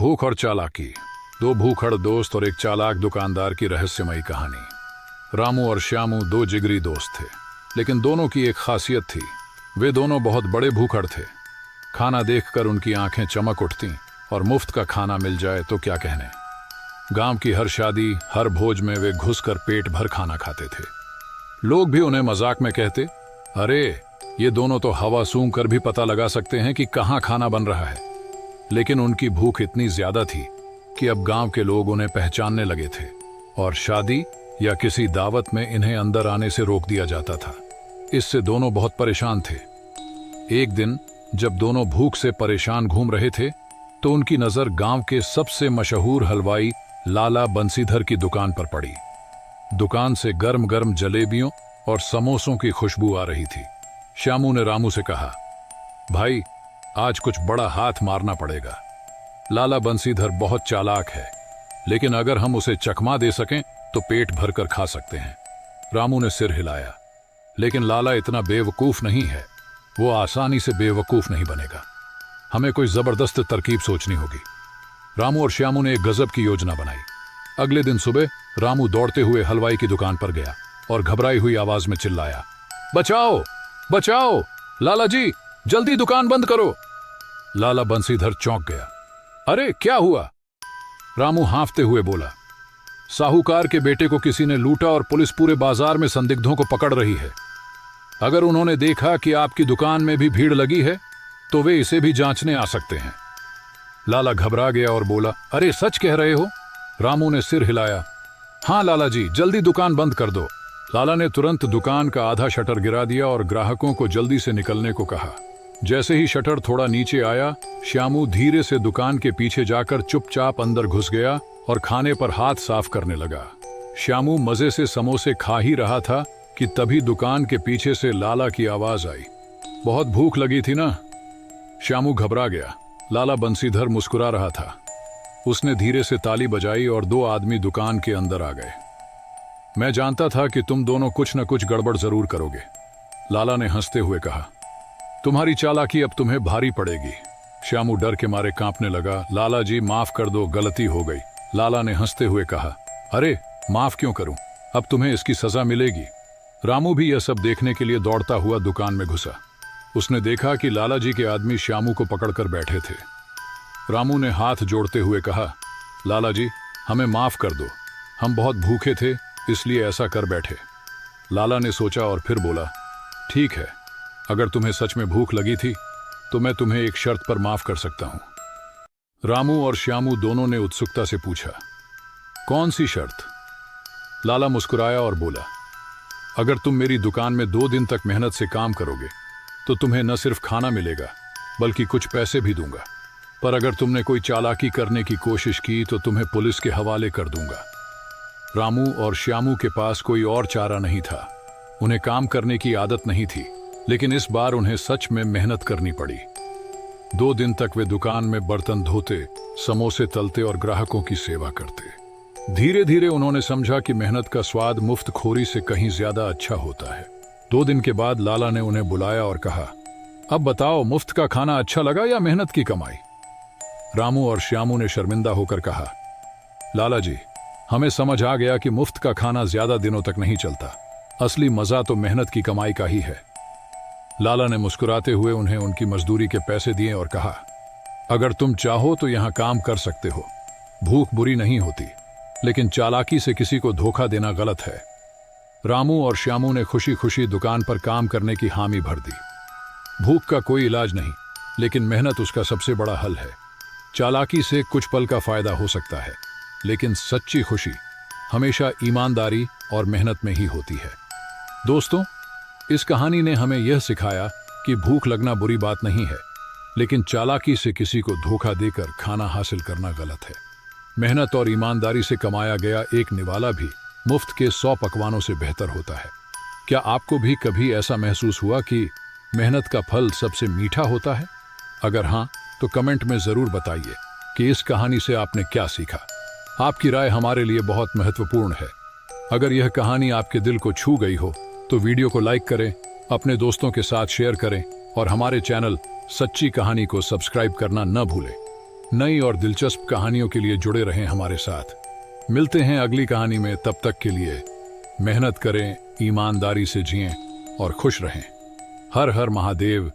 भूख और चालाकी। दो भूखड़ दोस्त और एक चालाक दुकानदार की रहस्यमयी कहानी। रामू और श्यामू दो जिगरी दोस्त थे, लेकिन दोनों की एक खासियत थी। वे दोनों बहुत बड़े भूखड़ थे। खाना देखकर उनकी आंखें चमक उठतीं, और मुफ्त का खाना मिल जाए तो क्या कहने। गांव की हर शादी, हर भोज में वे घुसकर पेट भर खाना खाते थे। लोग भी उन्हें मजाक में कहते, अरे ये दोनों तो हवा सूंघ कर भी पता लगा सकते हैं कि कहाँ खाना बन रहा है। लेकिन उनकी भूख इतनी ज्यादा थी कि अब गांव के लोग उन्हें पहचानने लगे थे, और शादी या किसी दावत में इन्हें अंदर आने से रोक दिया जाता था। इससे दोनों बहुत परेशान थे। एक दिन जब दोनों भूख से परेशान घूम रहे थे, तो उनकी नजर गांव के सबसे मशहूर हलवाई लाला बंसीधर की दुकान पर पड़ी। दुकान से गर्म गर्म जलेबियों और समोसों की खुशबू आ रही थी। श्यामू ने रामू से कहा, भाई आज कुछ बड़ा हाथ मारना पड़ेगा। लाला बंसीधर बहुत चालाक है, लेकिन अगर हम उसे चकमा दे सकें तो पेट भरकर खा सकते हैं। रामू ने सिर हिलाया, लेकिन लाला इतना बेवकूफ नहीं है। वो आसानी से बेवकूफ नहीं बनेगा। हमें कोई जबरदस्त तरकीब सोचनी होगी। रामू और श्यामू ने एक गजब की योजना बनाई। अगले दिन सुबह रामू दौड़ते हुए हलवाई की दुकान पर गया और घबराई हुई आवाज में चिल्लाया, बचाओ बचाओ, लाला जी जल्दी दुकान बंद करो। लाला बंसीधर चौंक गया। अरे क्या हुआ? रामू हांफते हुए बोला, साहूकार के बेटे को किसी ने लूटा और पुलिस पूरे बाजार में संदिग्धों को पकड़ रही है। अगर उन्होंने देखा कि आपकी दुकान में भी भीड़ लगी है तो वे इसे भी जांचने आ सकते हैं। लाला घबरा गया और बोला, अरे सच कह रहे हो? रामू ने सिर हिलाया। हाँ लाला जी, जल्दी दुकान बंद कर दो। लाला ने तुरंत दुकान का आधा शटर गिरा दिया और ग्राहकों को जल्दी से निकलने को कहा। जैसे ही शटर थोड़ा नीचे आया, श्यामू धीरे से दुकान के पीछे जाकर चुपचाप अंदर घुस गया और खाने पर हाथ साफ करने लगा। श्यामू मजे से समोसे खा ही रहा था कि तभी दुकान के पीछे से लाला की आवाज आई, बहुत भूख लगी थी ना? श्यामू घबरा गया। लाला बंसीधर मुस्कुरा रहा था। उसने धीरे से ताली बजाई और दो आदमी दुकान के अंदर आ गए। मैं जानता था कि तुम दोनों कुछ न कुछ गड़बड़ जरूर करोगे, लाला ने हंसते हुए कहा। तुम्हारी चालाकी अब तुम्हें भारी पड़ेगी। श्यामू डर के मारे कांपने लगा। लाला जी माफ कर दो, गलती हो गई। लाला ने हंसते हुए कहा, अरे माफ क्यों करूं, अब तुम्हें इसकी सजा मिलेगी। रामू भी यह सब देखने के लिए दौड़ता हुआ दुकान में घुसा। उसने देखा कि लाला जी के आदमी श्यामू को पकड़कर बैठे थे। रामू ने हाथ जोड़ते हुए कहा, लाला जी हमें माफ कर दो, हम बहुत भूखे थे इसलिए ऐसा कर बैठे। लाला ने सोचा और फिर बोला, ठीक है, अगर तुम्हें सच में भूख लगी थी तो मैं तुम्हें एक शर्त पर माफ कर सकता हूं। रामू और श्यामू दोनों ने उत्सुकता से पूछा, कौन सी शर्त? लाला मुस्कुराया और बोला, अगर तुम मेरी दुकान में 2 दिन तक मेहनत से काम करोगे तो तुम्हें न सिर्फ खाना मिलेगा बल्कि कुछ पैसे भी दूंगा। पर अगर तुमने कोई चालाकी करने की कोशिश की तो तुम्हें पुलिस के हवाले कर दूंगा। रामू और श्यामू के पास कोई और चारा नहीं था। उन्हें काम करने की आदत नहीं थी, लेकिन इस बार उन्हें सच में मेहनत करनी पड़ी। 2 दिन तक वे दुकान में बर्तन धोते, समोसे तलते और ग्राहकों की सेवा करते। धीरे धीरे उन्होंने समझा कि मेहनत का स्वाद मुफ्त खोरी से कहीं ज्यादा अच्छा होता है। 2 दिन के बाद लाला ने उन्हें बुलाया और कहा, अब बताओ मुफ्त का खाना अच्छा लगा या मेहनत की कमाई? रामू और श्यामू ने शर्मिंदा होकर कहा, लाला जी हमें समझ आ गया कि मुफ्त का खाना ज्यादा दिनों तक नहीं चलता। असली मजा तो मेहनत की कमाई का ही है। लाला ने मुस्कुराते हुए उन्हें उनकी मजदूरी के पैसे दिए और कहा, अगर तुम चाहो तो यहां काम कर सकते हो। भूख बुरी नहीं होती, लेकिन चालाकी से किसी को धोखा देना गलत है। रामू और श्यामू ने खुशी खुशी दुकान पर काम करने की हामी भर दी। भूख का कोई इलाज नहीं, लेकिन मेहनत उसका सबसे बड़ा हल है। चालाकी से कुछ पल का फायदा हो सकता है, लेकिन सच्ची खुशी हमेशा ईमानदारी और मेहनत में ही होती है। दोस्तों, इस कहानी ने हमें यह सिखाया कि भूख लगना बुरी बात नहीं है, लेकिन चालाकी से किसी को धोखा देकर खाना हासिल करना गलत है। मेहनत और ईमानदारी से कमाया गया एक निवाला भी मुफ्त के 100 पकवानों से बेहतर होता है। क्या आपको भी कभी ऐसा महसूस हुआ कि मेहनत का फल सबसे मीठा होता है? अगर हाँ, तो कमेंट में जरूर बताइए कि इस कहानी से आपने क्या सीखा। आपकी राय हमारे लिए बहुत महत्वपूर्ण है। अगर यह कहानी आपके दिल को छू गई हो तो वीडियो को लाइक करें, अपने दोस्तों के साथ शेयर करें और हमारे चैनल सच्ची कहानी को सब्सक्राइब करना न भूलें। नई और दिलचस्प कहानियों के लिए जुड़े रहें हमारे साथ। मिलते हैं अगली कहानी में, तब तक के लिए मेहनत करें, ईमानदारी से जिएं और खुश रहें। हर हर महादेव।